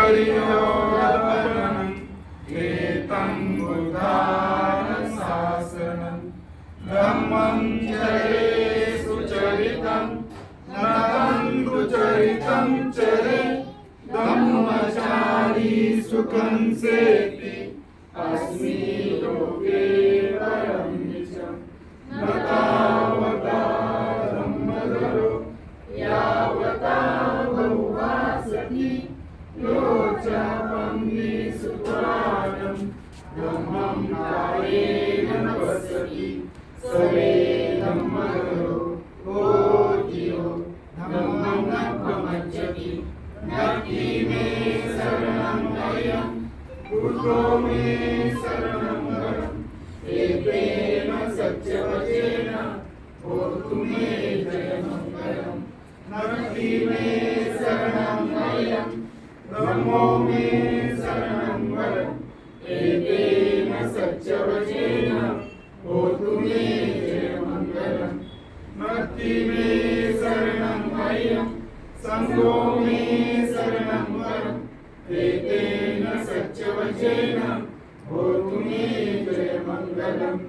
परियोगपनं एतं बुद्धानुशासनं धम्मं चरे सुचरितं नतं दुचरितं चरे धम्मचारी सुखं सेति अस्मि लोके परं निजं न तावता धम्मधरो यावता बहुवासति लोचापन्नि सुखवादं धम्मं कायेन पश्यति सर्वे धम्मधरो होतियो धम्मं न प्रमज्जति नक्ति मे शरणं अयं बुद्धो मे शरणं वरम् एतेन सत्यवचेन होतु मे जयमङ्गलम् नक्ति मे शरणं अयं धम्मो मे शरणं वरम् एतेन सत्यवचेन होतु मे जयमङ्गलम् नक्ति मे शरणं अयं संघो मे शरणं वरम् एतेन सत्यवचेन होतु मे जयमङ्गलम्।